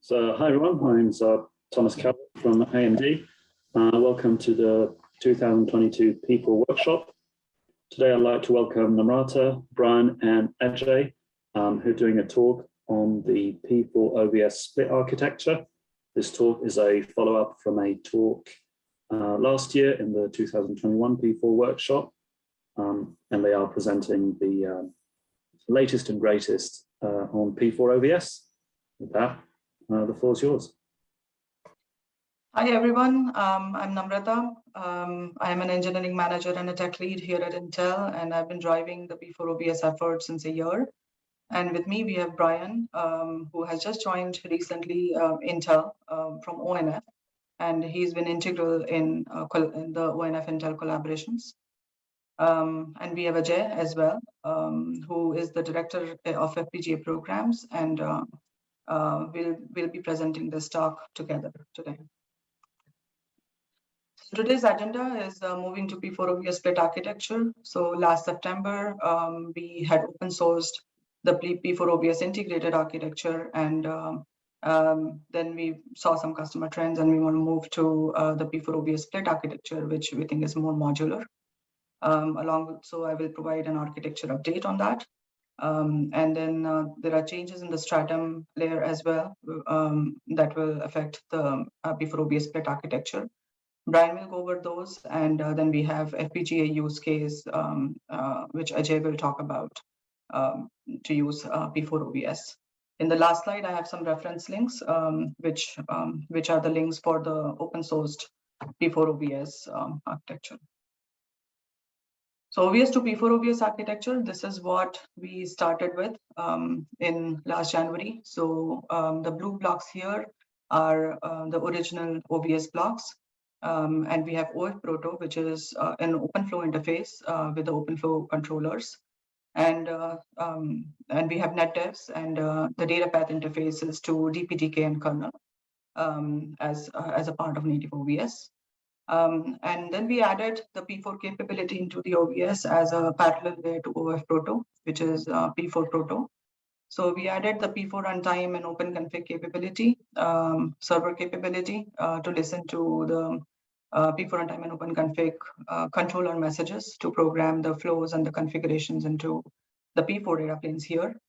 So, hi everyone, my name's Thomas Calvert from AMD. Welcome to the 2022 P4 workshop. Today I'd like to welcome Namrata, Brian and Ajay, who are doing a talk on the P4-OVS split architecture. This talk is a follow-up from a talk last year in the 2021 P4 workshop, and they are presenting the latest and greatest on P4-OVS. With that, the floor is yours. Hi everyone, I'm Namrata. I'm an engineering manager and a tech lead here at Intel, and I've been driving the P4-OVS effort since a year. And with me, we have Brian, who has just joined recently Intel from ONF, and he's been integral in the ONF Intel collaborations. And we have Ajay as well, who is the director of FPGA programs, and we'll be presenting this talk together today. So today's agenda is moving to P4-OVS split architecture. So last September, we had open sourced the P4-OVS integrated architecture, and then we saw some customer trends, and we want to move to the P4-OVS split architecture, which we think is more modular. So I will provide an architecture update on that. And then there are changes in the stratum layer as well that will affect the P4-OVS split architecture. Brian will go over those, and then we have FPGA use case, which Ajay will talk about to use P4-OVS. In the last slide, I have some reference links, which are the links for the open sourced P4-OVS architecture. So OVS to P4-OVS architecture, this is what we started with in last January. So the blue blocks here are the original OVS blocks. And we have OF Proto, which is an OpenFlow interface with the OpenFlow controllers. And we have NetDevs and the data path interfaces to DPTK and kernel as a part of native OVS. And then we added the P4 capability into the OVS as a parallel way to OF Proto, which is P4 Proto. So we added the P4 runtime and open config capability, server capability to listen to the P4 runtime and open config controller messages to program the flows and the configurations into the P4 data planes here.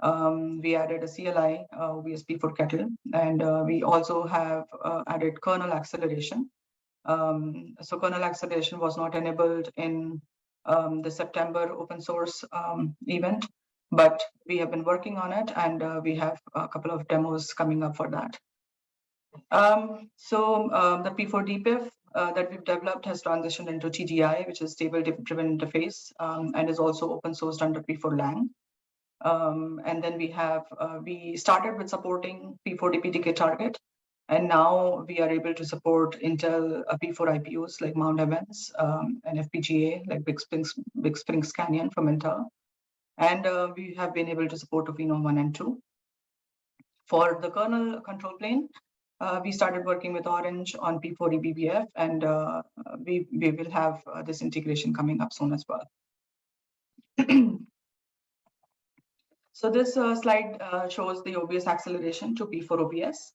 We added a CLI OVS P4 kettle, and we also have added kernel acceleration. So kernel acceleration was not enabled in the September open source event, but we have been working on it, and we have a couple of demos coming up for that. The P4 DPIF that we've developed has transitioned into TDI, which is table driven interface, and is also open sourced under P4 Lang. And then we started with supporting P4 DPTK target, and now we are able to support Intel P4 IPUs like Mount Evans and FPGA like Big Springs Canyon from Intel. And we have been able to support Rhino 1 and 2. For the kernel control plane, we started working with Orange on P4 eBBF, and we will have this integration coming up soon as well. So this slide shows the OVS acceleration to P4-OVS.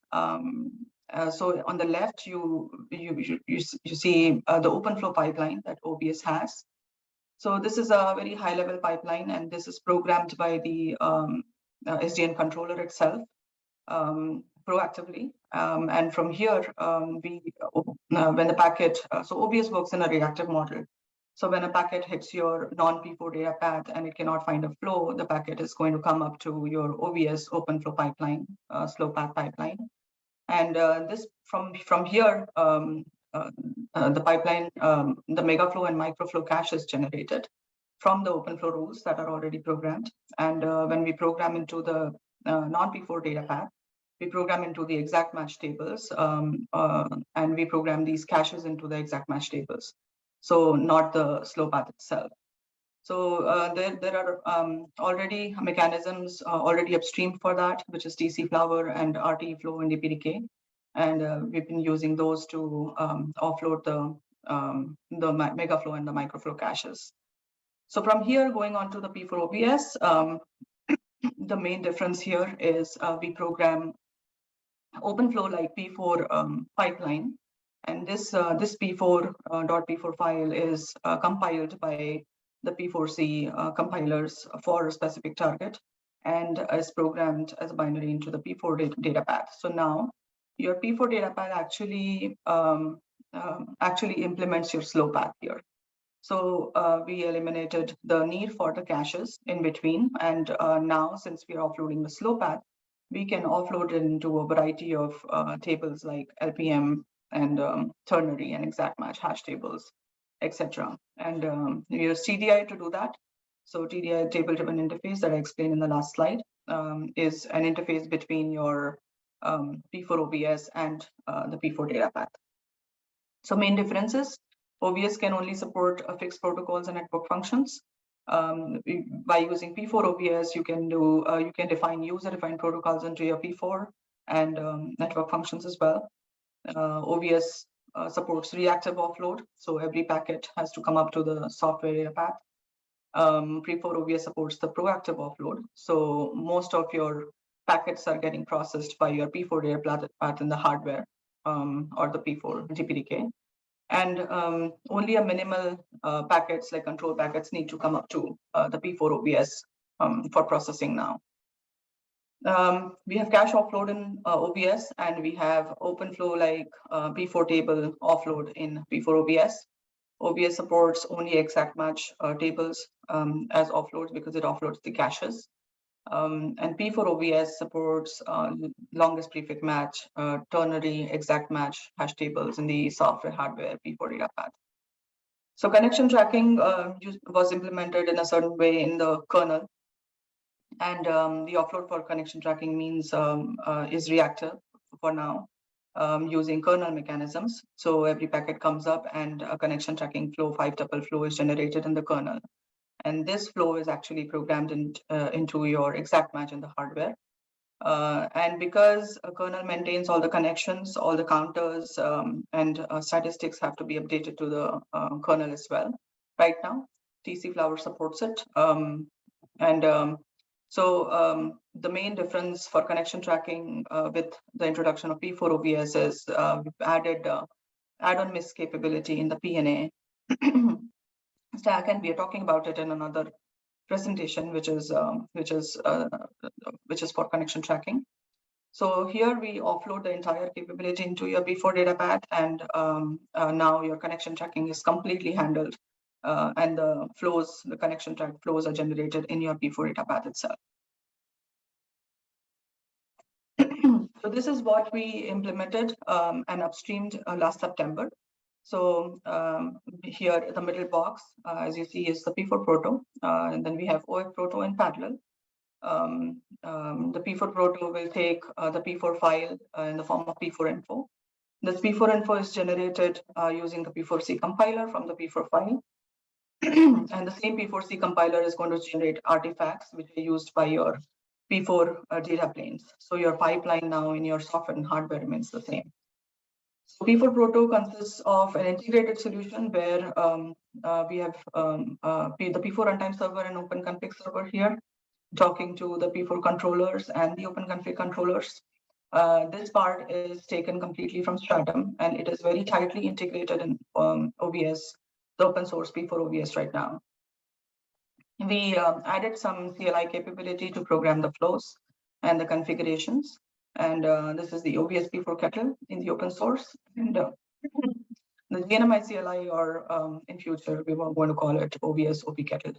So on the left, you see the OpenFlow pipeline that OVS has. So this is a very high-level pipeline, and this is programmed by the SDN controller itself proactively. And from here, when the packet, so OVS works in a reactive model. So when a packet hits your non-P4 data path and it cannot find a flow, the packet is going to come up to your OVS OpenFlow pipeline, slow path pipeline. And this from here, the pipeline, the megaflow and microflow cache is generated from the OpenFlow rules that are already programmed. And when we program into the non-P4 data path, we program into the exact match tables, and we program these caches into the exact match tables. So not the slow path itself. So there are already mechanisms already upstream for that, which is TC Flower and RTE Flow and DPDK. And we've been using those to offload the megaflow and the microflow caches. So from here, going on to the P4-OVS, the main difference here is we program OpenFlow like P4 pipeline. And this P4.P4 file is compiled by the P4C compilers for a specific target and is programmed as a binary into the P4 data path. So now your P4 data path actually implements your slow path here. So we eliminated the need for the caches in between. And now, since we are offloading the slow path, we can offload it into a variety of tables like LPM and ternary and exact match hash tables, etc. And we use TDI to do that. So TDI, table-driven interface that I explained in the last slide, is an interface between your P4-OVS and the P4 data path. So main differences: OVS can only support fixed protocols and network functions. By using P4-OVS, you can define user-defined protocols into your P4 and network functions as well. OVS supports reactive offload, so every packet has to come up to the software data path. P4-OVS supports the proactive offload, so most of your packets are getting processed by your P4 data path in the hardware or the P4 GPDK. And only a minimal packets like control packets need to come up to the P4-OVS for processing now. We have cache offload in OVS, and we have OpenFlow like P4 table offload in P4-OVS. OVS supports only exact match tables as offloads because it offloads the caches. And P4-OVS supports longest prefix match, ternary, exact match hash tables in the software hardware P4 data path. So connection tracking was implemented in a certain way in the kernel. And the offload for connection tracking means is reactive for now, using kernel mechanisms. So every packet comes up and a connection tracking flow, 5-tuple flow is generated in the kernel. And this flow is actually programmed into your exact match in the hardware. And because a kernel maintains all the connections, all the counters and statistics have to be updated to the kernel as well. Right now, TC Flower supports it. So the main difference for connection tracking with the introduction of P4-OVS is we've added add-on miss capability in the PNA stack, and we are talking about it in another presentation, which is for connection tracking. So here we offload the entire capability into your P4 data path, and now your connection tracking is completely handled, and the connection track flows are generated in your P4 data path itself. So this is what we implemented and upstreamed last September. So here the middle box, as you see, is the P4 proto, and then we have OF proto in parallel. The P4 proto will take the P4 file in the form of P4 info. This P4 info is generated using the P4C compiler from the P4 file. And the same P4C compiler is going to generate artifacts which are used by your P4 data planes. So your pipeline now in your software and hardware remains the same. So P4 proto consists of an integrated solution where we have the P4 runtime server and OpenConfig server here, talking to the P4 controllers and the OpenConfig controllers. This part is taken completely from Stratum, and it is very tightly integrated in OVS, the open source P4-OVS right now. We added some CLI capability to program the flows and the configurations. And this is the OVS P4 kettle in the open source. And the GNMI CLI, or in future, we were going to call it OVS OP kettle.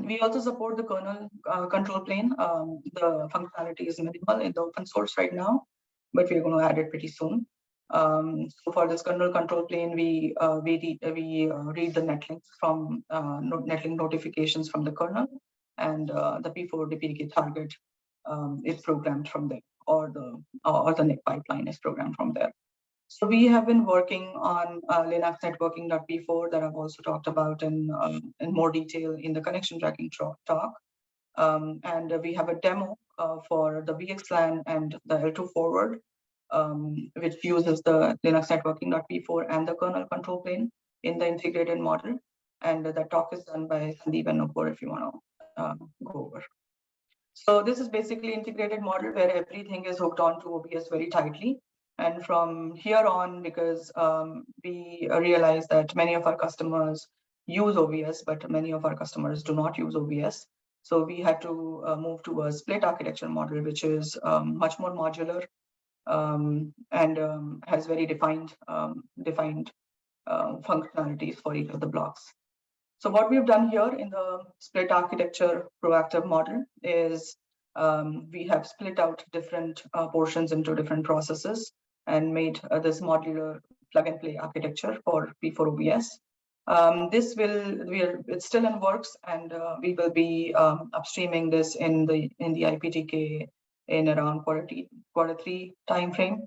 We also support the kernel control plane. The functionality is minimal in the open source right now, but we're going to add it pretty soon. So for this kernel control plane, we read the netlinks from netlink notifications from the kernel, and the P4 DPDK target is programmed from there, or the NIC pipeline is programmed from there. So we have been working on Linux networking.p4 that I've also talked about in more detail in the connection tracking talk. And we have a demo for the VXLAN and the L2 forward, which uses the Linux networking.p4 and the kernel control plane in the integrated model. And that talk is done by Sandeep and Nupur if you want to go over. So this is basically integrated model where everything is hooked on to OVS very tightly. And from here on, because we realize that many of our customers use OVS, but many of our customers do not use OVS. So we had to move to a split architecture model, which is much more modular and has very defined functionalities for each of the blocks. So what we've done here in the split architecture proactive model is we have split out different portions into different processes and made this modular plug and play architecture for P4-OVS. It's still in works, and we will be upstreaming this in the IPTK in around quarter three timeframe.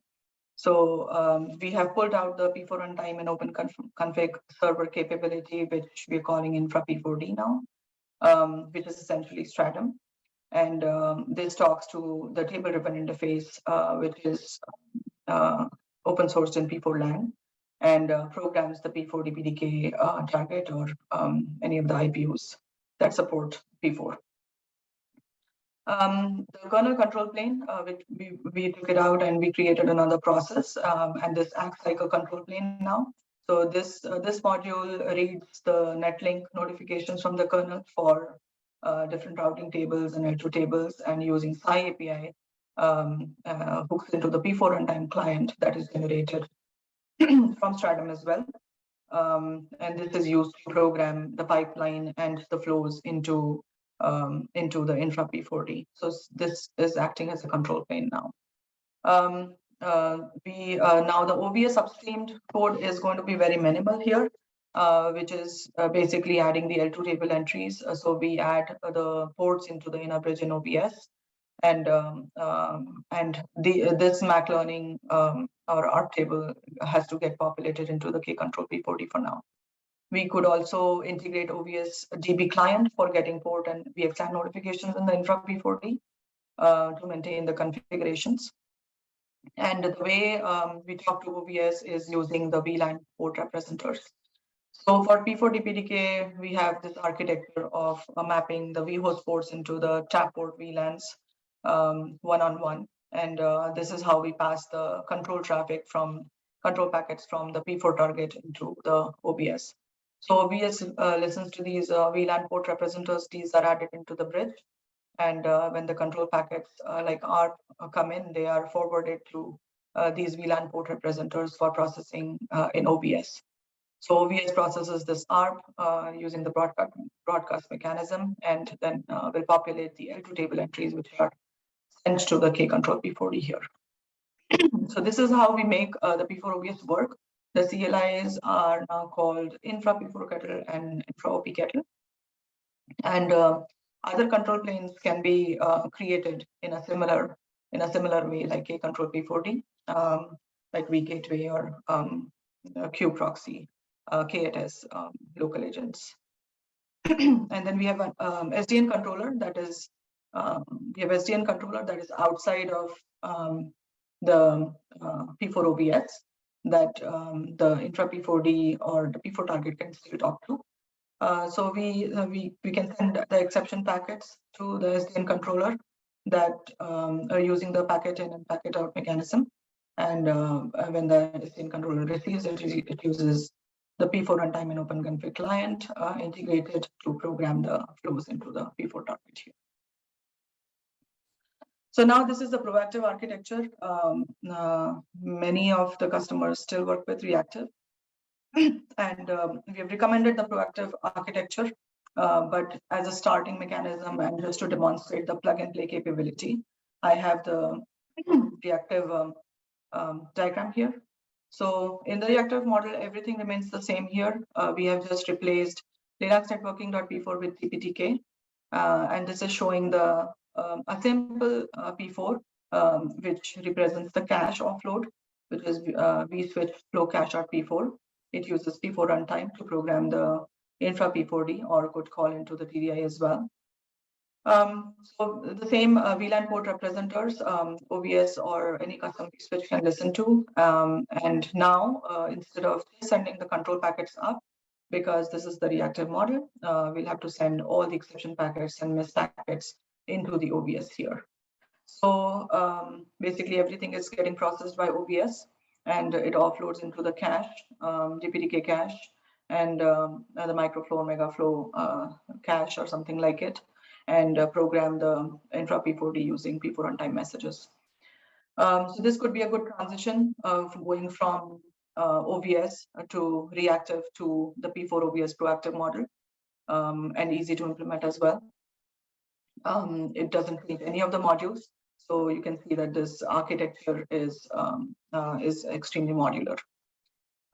So we have pulled out the P4 runtime and open config server capability, which we're calling infra P4D now, which is essentially Stratum. And this talks to the table-driven interface, which is open sourced in P4 land, and programs the P4 DPDK target or any of the IPUs that support P4. The kernel control plane, we took it out and we created another process, and this acts like a control plane now. So this module reads the netlink notifications from the kernel for different routing tables and L2 tables, and using SCI API hooks into the P4 runtime client that is generated from Stratum as well. And this is used to program the pipeline and the flows into the infra P4D. So this is acting as a control plane now. Now the OVS upstreamed code is going to be very minimal here, which is basically adding the L2 table entries. So we add the ports into the inner bridge in OVS, and this MAC learning or ARP table has to get populated into the K control P4D for now. We could also integrate OVS DB client for getting port and VXLAN notifications in the infra P4D to maintain the configurations. And the way we talk to OVS is using the VLAN port representers. So for P4 DPDK, we have this architecture of mapping the vhost ports into the tap port VLANs one-on-one. And this is how we pass the control traffic from control packets from the P4 target into the OVS. So OVS listens to these VLAN port representers. These are added into the bridge. And when the control packets like ARP come in, they are forwarded to these VLAN port representers for processing in OVS. So OVS processes this ARP using the broadcast mechanism, and then will populate the L2 table entries, which are sent to the K control P4D here. So this is how we make the P4-OVS work. The CLIs are now called infra P4 kettle and infra OP kettle. And other control planes can be created in a similar way, like K control P4D, like vGateway or Q proxy, KATS local agents. And then we have an SDN controller that is outside of the P4-OVS that the infra P4D or the P4 target can still talk to. So we can send the exception packets to the SDN controller that are using the packet in and packet out mechanism. And when the SDN controller receives it, it uses the P4 runtime and open config client integrated to program the flows into the P4 target here. So now this is the proactive architecture. Many of the customers still work with reactive. And we have recommended the proactive architecture, but as a starting mechanism and just to demonstrate the plug and play capability, I have the reactive diagram here. So in the reactive model, everything remains the same here. We have just replaced Linux networking.p4 with DPTK, and this is showing the a simple P4, which represents the cache offload, which is vSwitch flow cache.p4. It uses P4 runtime to program the infra P4D, or could call into the TDI as well. So the same VLAN port representers, OVS or any custom switch can listen to. And now, instead of sending the control packets up, because this is the reactive model, we'll have to send all the exception packets and miss packets into the OVS here. So basically everything is getting processed by OVS, and it offloads into the cache, GPDK cache, and the microflow or megaflow cache or something like it, and program the infra P4D using P4 runtime messages. So this could be a good transition of going from OVS to reactive to the P4-OVS proactive model, and easy to implement as well. It doesn't need any of the modules, so you can see that this architecture is extremely modular.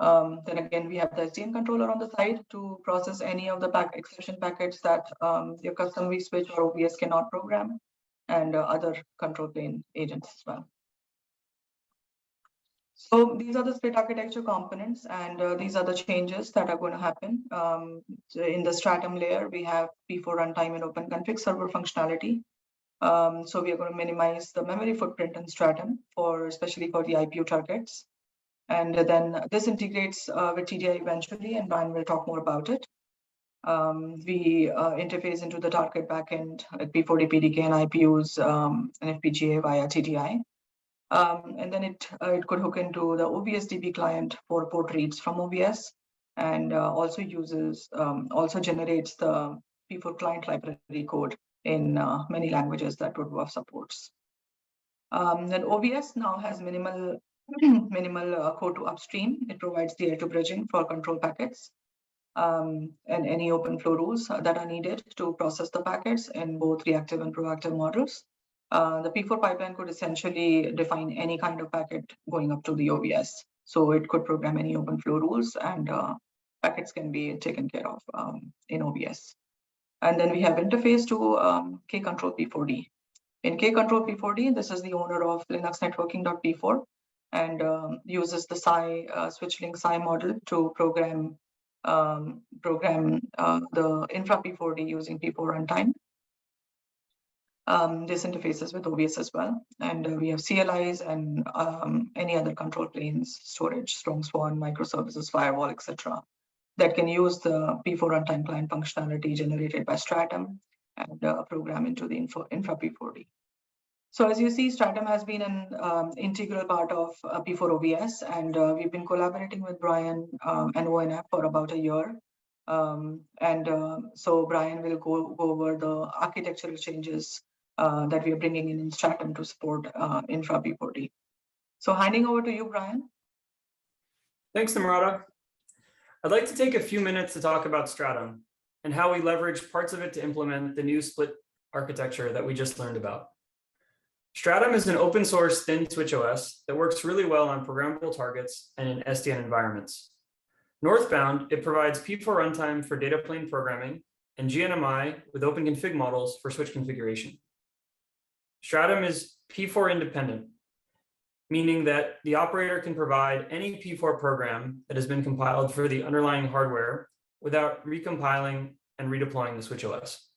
Then again, we have the SDN controller on the side to process any of the exception packets that your custom vSwitch or OVS cannot program, and other control plane agents as well. So these are the split architecture components, and these are the changes that are going to happen. So in the Stratum layer, we have P4 runtime and OpenConfig server functionality. So we are going to minimize the memory footprint in Stratum, especially for the IPU targets. And then this integrates with TDI eventually, and Brian will talk more about it. We interface into the target backend at P4D PDK and IPUs and FPGA via TDI. And then it could hook into the OVS DB client for port reads from OVS, and also generates the P4 client library code in many languages that WebWave supports. Then OVS now has minimal code to upstream. It provides the L2 bridging for control packets, and any open flow rules that are needed to process the packets in both reactive and proactive models. The P4 pipeline could essentially define any kind of packet going up to the OVS. So it could program any open flow rules, and packets can be taken care of in OVS. And then we have interface to K-Control P4D. In K-Control P4D, this is the owner of Linux networking.p4, and uses the SwitchLink SCI model to program the infra P4D using P4 runtime. This interfaces with OVS as well, and we have CLIs and any other control planes, storage, strong swan, microservices, firewall, etc., that can use the P4 runtime client functionality generated by Stratum and program into the infra P4D. So as you see, Stratum has been an integral part of P4-OVS, and we've been collaborating with Brian and ONF for about a year. So Brian will go over the architectural changes that we are bringing in Stratum to support infra P4D. So handing over to you, Brian. Thanks, Namrata. I'd like to take a few minutes to talk about Stratum and how we leverage parts of it to implement the new split architecture that we just learned about. Stratum is an open source thin switch OS that works really well on programmable targets and in SDN environments. Northbound, it provides P4 runtime for data plane programming and GNMI with open config models for switch configuration. Stratum is P4 independent, meaning that the operator can provide any P4 program that has been compiled for the underlying hardware without recompiling and redeploying the switch OS.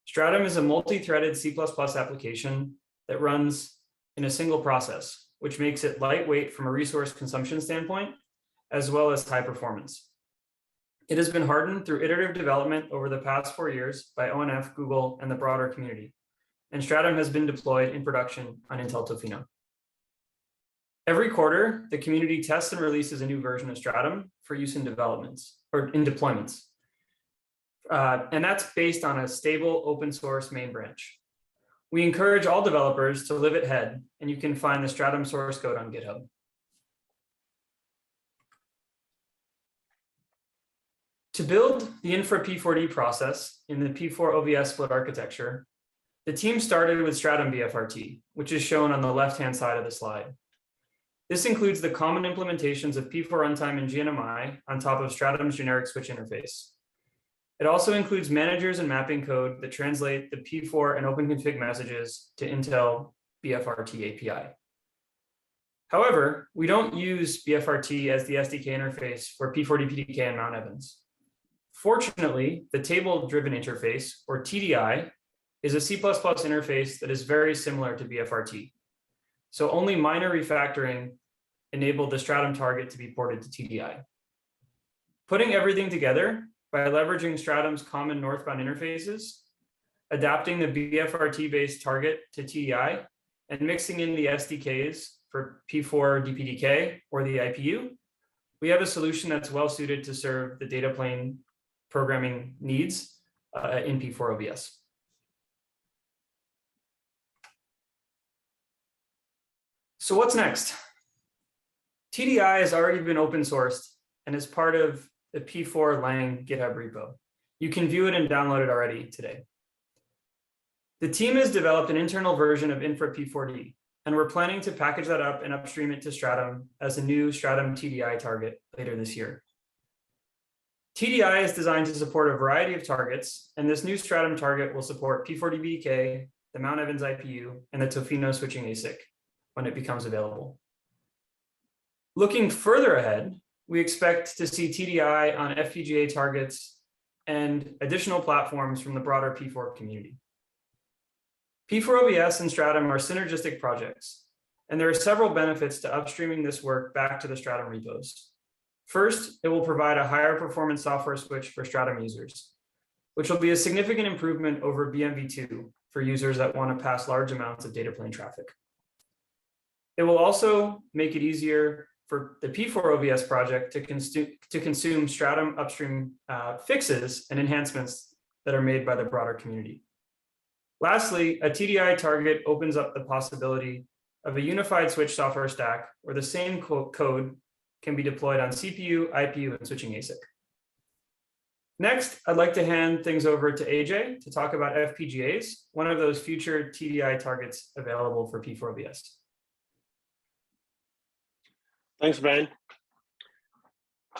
Stratum is a multi-threaded C++ application that runs in a single process, which makes it lightweight from a resource consumption standpoint, as well as high performance. It has been hardened through iterative development over the past 4 years by ONF, Google, and the broader community. And Stratum has been deployed in production on Intel Tofino. Every quarter, the community tests and releases a new version of Stratum for use in developments or in deployments. And that's based on a stable open source main branch. We encourage all developers to live at head, and you can find the Stratum source code on GitHub. To build the infra P4D process in the P4-OVS split architecture, the team started with Stratum BFRT, which is shown on the left-hand side of the slide. This includes the common implementations of P4 runtime and GNMI on top of Stratum's generic switch interface. It also includes managers and mapping code that translate the P4 and OpenConfig messages to Intel BFRT API. However, we don't use BFRT as the SDK interface for P4D PDK and Mount Evans. Fortunately, the table-driven interface, or TDI, is a C++ interface that is very similar to BFRT. So only minor refactoring enabled the Stratum target to be ported to TDI. Putting everything together by leveraging Stratum's common northbound interfaces, adapting the BFRT-based target to TDI, and mixing in the SDKs for P4-DPDK or the IPU, we have a solution that's well suited to serve the data plane programming needs in P4-OVS. So what's next? TDI has already been open sourced and is part of the P4-Lang GitHub repo. You can view it and download it already today. The team has developed an internal version of Infra P4D, and we're planning to package that up and upstream it to Stratum as a new Stratum TDI target later this year. TDI is designed to support a variety of targets, and this new Stratum target will support P4-DPDK, the Mount Evans IPU, and the Tofino switching ASIC when it becomes available. Looking further ahead, we expect to see TDI on FPGA targets and additional platforms from the broader P4 community. P4-OVS and Stratum are synergistic projects, and there are several benefits to upstreaming this work back to the Stratum repos. First, it will provide a higher performance software switch for Stratum users, which will be a significant improvement over BMV2 for users that want to pass large amounts of data plane traffic. It will also make it easier for the P4-OVS project to consume Stratum upstream fixes and enhancements that are made by the broader community. Lastly, a TDI target opens up the possibility of a unified switch software stack where the same code can be deployed on CPU, IPU, and switching ASIC. Next, I'd like to hand things over to Ajay to talk about FPGAs, one of those future TDI targets available for P4-OVS. Thanks, Brian.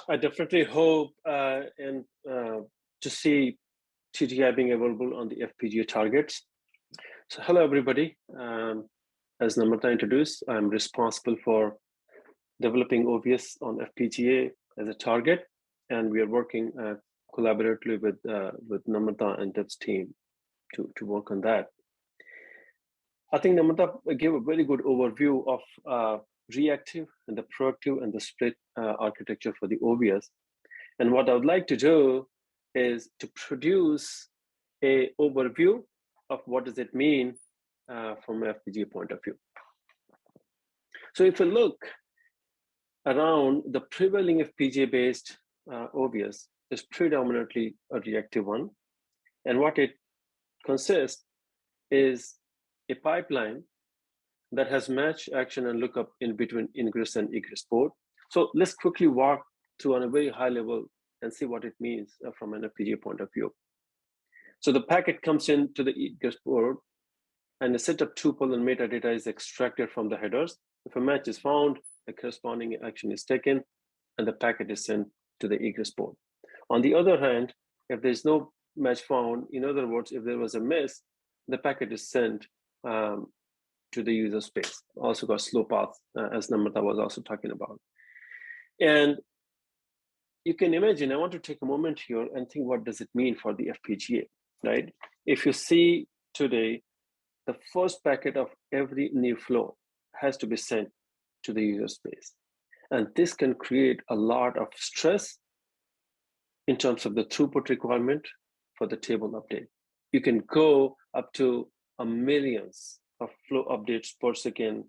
I definitely hope to see TDI being available on the FPGA targets. So hello, everybody. As Namrata introduced, I'm responsible for developing OVS on FPGA as a target, and we are working collaboratively with Namrata and Dev's team to work on that. I think Namrata gave a very good overview of reactive and the proactive and the split architecture for the OVS. And what I would like to do is to produce a overview of what does it mean from an FPGA point of view. So if you look around, the prevailing FPGA-based OVS is predominantly a reactive one. And what it consists is a pipeline that has match, action, and lookup in between ingress and egress port. So let's quickly walk through on a very high level and see what it means from an FPGA point of view. So the packet comes into the egress port, and a set of tuple and metadata is extracted from the headers. If a match is found, the corresponding action is taken, and the packet is sent to the egress port. On the other hand, if there's no match found, in other words, if there was a miss, the packet is sent to the user space, also got slow path, as Namrata was also talking about. And you can imagine, I want to take a moment here and think, what does it mean for the FPGA, right? If you see today, the first packet of every new flow has to be sent to the user space. And this can create a lot of stress in terms of the throughput requirement for the table update. You can go up to millions of flow updates per second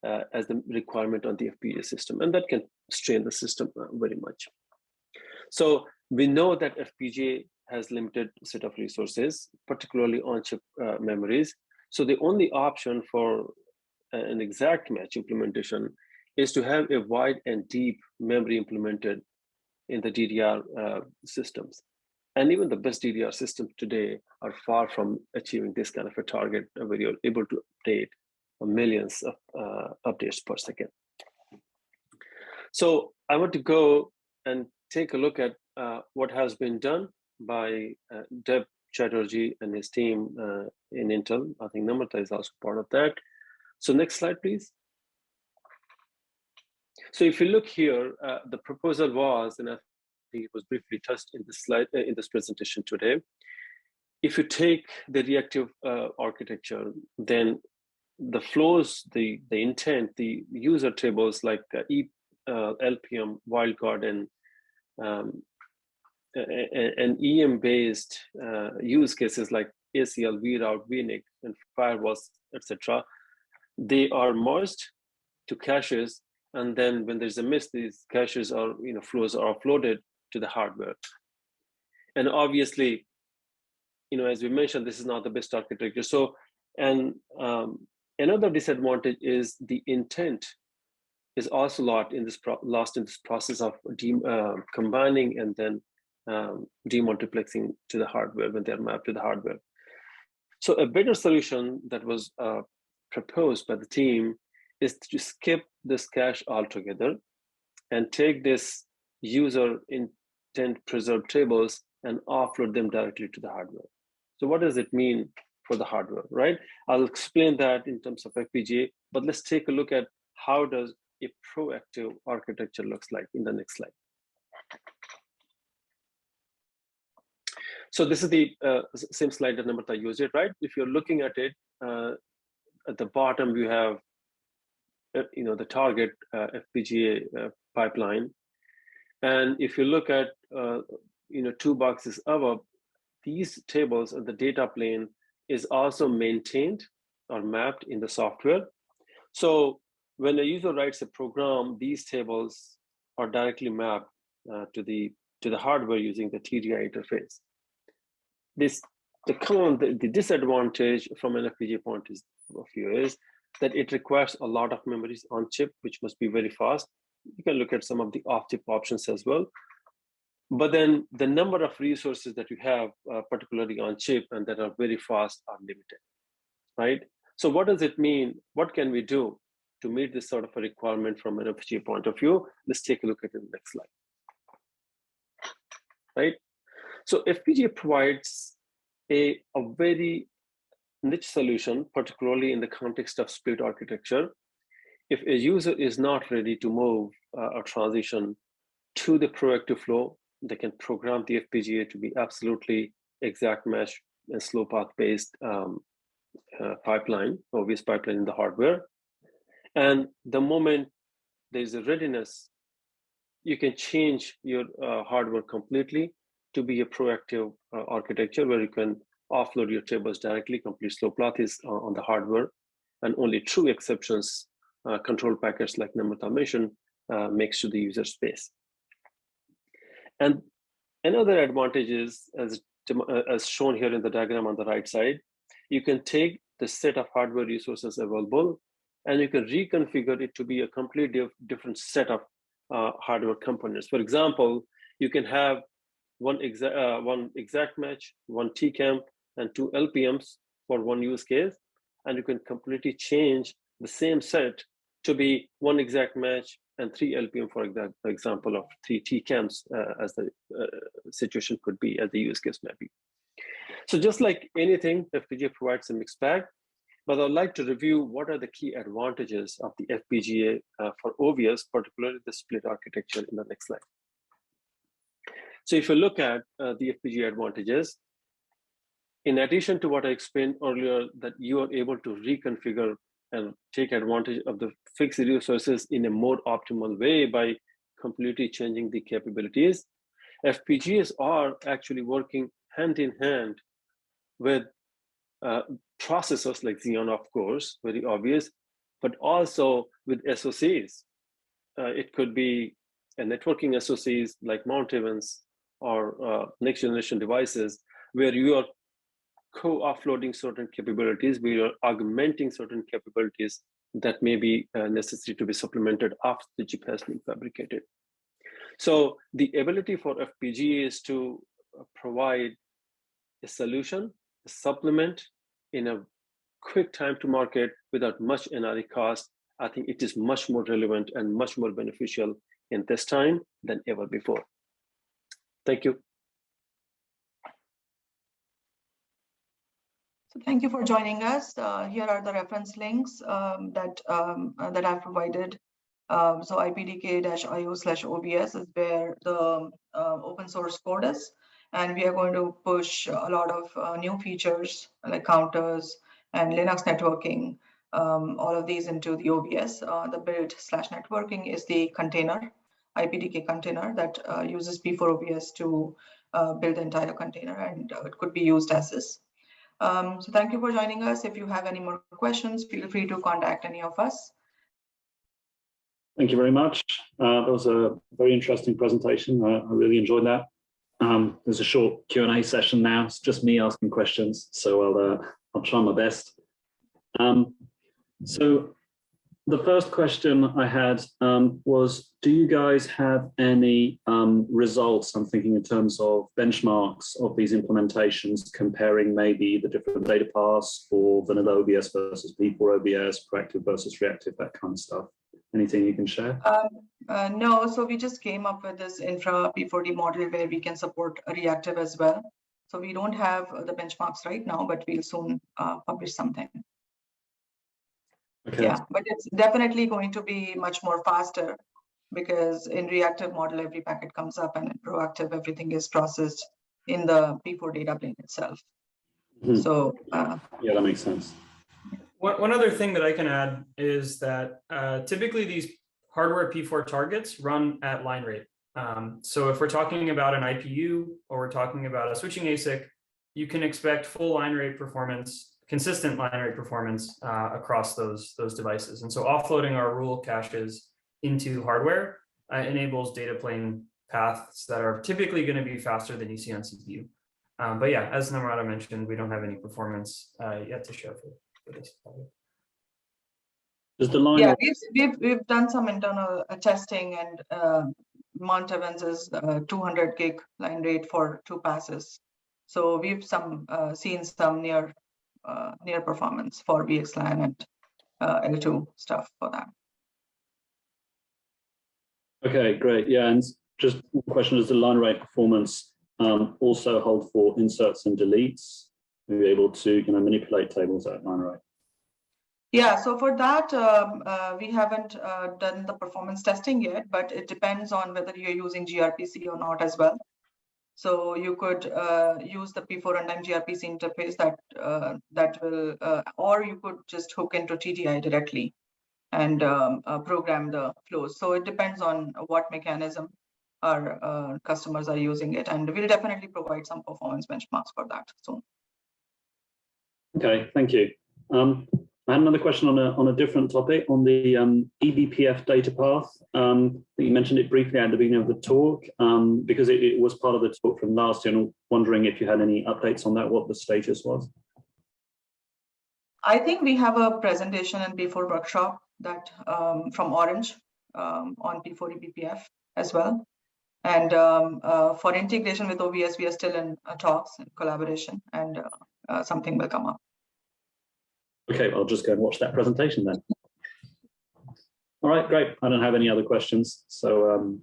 as the requirement on the FPGA system, and that can strain the system very much. So we know that FPGA has limited set of resources, particularly on-chip memories. So the only option for an exact match implementation is to have a wide and deep memory implemented in the DDR systems. And even the best DDR systems today are far from achieving this kind of a target where you're able to update millions of updates per second. So I want to go and take a look at what has been done by Dev Chatterjee and his team in Intel. I think Namrata is also part of that. So next slide, please. So if you look here, the proposal was, and I think it was briefly touched in this slide, in this presentation today. If you take the reactive architecture, then the flows, the intent, the user tables like LPM, wildcard, and EM-based use cases like ACL, vRoute, vNIC, and firewalls, etc. They are merged to caches, and then when there's a miss, these caches or flows are offloaded to the hardware. And obviously, as we mentioned, this is not the best architecture. So, and another disadvantage is the intent is also lost in this process of combining and then demultiplexing to the hardware when they're mapped to the hardware. So a better solution that was proposed by the team is to skip this cache altogether and take this user intent preserved tables and offload them directly to the hardware. So what does it mean for the hardware, right? I'll explain that in terms of FPGA, but let's take a look at how does a proactive architecture looks like in the next slide. So this is the same slide that Namrata used it, right? If you're looking at it, at the bottom you have, the target FPGA pipeline, and if you look at, 2 boxes above, these tables at the data plane is also maintained or mapped in the software. So when a user writes a program, these tables are directly mapped to the hardware using the TDI interface. The disadvantage from an FPGA point of view is that it requires a lot of memories on chip, which must be very fast. You can look at some of the off-chip options as well. But then the number of resources that you have, particularly on chip and that are very fast, are limited, right? So what does it mean? What can we do to meet this sort of a requirement from an FPGA point of view? Let's take a look at it in the next slide, right? So FPGA provides a very niche solution, particularly in the context of split architecture. If a user is not ready to move or transition to the proactive flow, they can program the FPGA to be absolutely exact match and slow path based pipeline, OVS pipeline in the hardware. And the moment there's a readiness, you can change your hardware completely to be a proactive architecture where you can offload your tables directly, complete slow path is on the hardware, and only true exceptions, control packets like Namrata mentioned, makes to the user space. And another advantage is, as shown here in the diagram on the right side, you can take the set of hardware resources available and you can reconfigure it to be a completely different set of hardware components. For example, you can have one exact match, one TCAM, and 2 LPMs for one use case, and you can completely change the same set to be 1 exact match and 3 LPM, for example, of 3 TCAMs, as the situation could be, as the use case may be. So just like anything, FPGA provides a mixed bag, but I'd like to review what are the key advantages of the FPGA for OVS, particularly the split architecture, in the next slide. So if you look at the FPGA advantages, in addition to what I explained earlier, that you are able to reconfigure and take advantage of the fixed resources in a more optimal way by completely changing the capabilities, FPGAs are actually working hand in hand with processors like Xeon, of course, very obvious, but also with SoCs. It could be a networking SoCs like Mount Evans or next generation devices where you are co-offloading certain capabilities, where you're augmenting certain capabilities that may be necessary to be supplemented after the chip has been fabricated. So the ability for FPGAs to provide a solution, a supplement in a quick time to market without much NRE cost, I think it is much more relevant and much more beneficial in this time than ever before. Thank you. So thank you for joining us. Here are the reference links that I've provided. So ipdk-io/OVS is where the open source code is. And we are going to push a lot of new features like counters and Linux networking, all of these into the OVS. The build/networking is the container, IPDK container that uses P4-OVS to build the entire container, and it could be used as is. So thank you for joining us. If you have any more questions, feel free to contact any of us. Thank you very much. That was a very interesting presentation. I really enjoyed that. There's a short Q&A session now. It's just me asking questions, so I'll try my best. So the first question I had was, do you guys have any results, I'm thinking in terms of benchmarks of these implementations, comparing maybe the different data paths for vanilla OVS versus P4-OVS, proactive versus reactive, that kind of stuff? Anything you can share? No, so we just came up with this infra P4D model where we can support reactive as well. So we don't have the benchmarks right now, but we'll soon publish something. Okay. Yeah, but it's definitely going to be much more faster, because in reactive model, every packet comes up, and in proactive, everything is processed in the P4 data plane itself. Mm-hmm. So yeah, that makes sense. One other thing that I can add is that typically these hardware P4 targets run at line rate. So if we're talking about an IPU or we're talking about a switching ASIC, you can expect full line rate performance, consistent line rate performance across those devices. And so offloading our rule caches into hardware enables data plane paths that are typically going to be faster than you see on CPU. But yeah, as Namrata mentioned, we don't have any performance yet to show for this. Does the line? Yeah, we've done some internal testing, and Mount Evans is 200 gig line rate for 2 passes. So we've seen some near performance for VXLAN and L2 stuff for that. Okay, great. Yeah, and just one question: does the line rate performance also hold for inserts and deletes? Are you able to manipulate tables at line rate? Yeah, so for that, we haven't done the performance testing yet, but it depends on whether you're using gRPC or not as well. So you could use the P4 runtime gRPC interface that will, or you could just hook into TDI directly and program the flows. So it depends on what mechanism our customers are using it, and we'll definitely provide some performance benchmarks for that soon. Okay, thank you. I had another question on a different topic, on the eBPF data path. I think you mentioned it briefly at the beginning of the talk, because it was part of the talk from last year, and I'm wondering if you had any updates on that, what the status was. I think we have a presentation in P4 workshop that from Orange on P4 eBPF as well. And for integration with OVS, we are still in talks and collaboration, and something will come up. Okay, I'll just go and watch that presentation then. All right, great. I don't have any other questions. So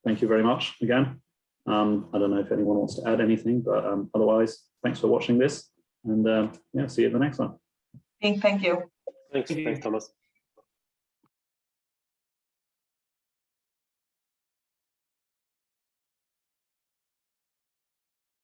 thank you very much again. I don't know if anyone wants to add anything, but otherwise, thanks for watching this. And yeah, see you at the next one. Thank you. Thanks, Thomas.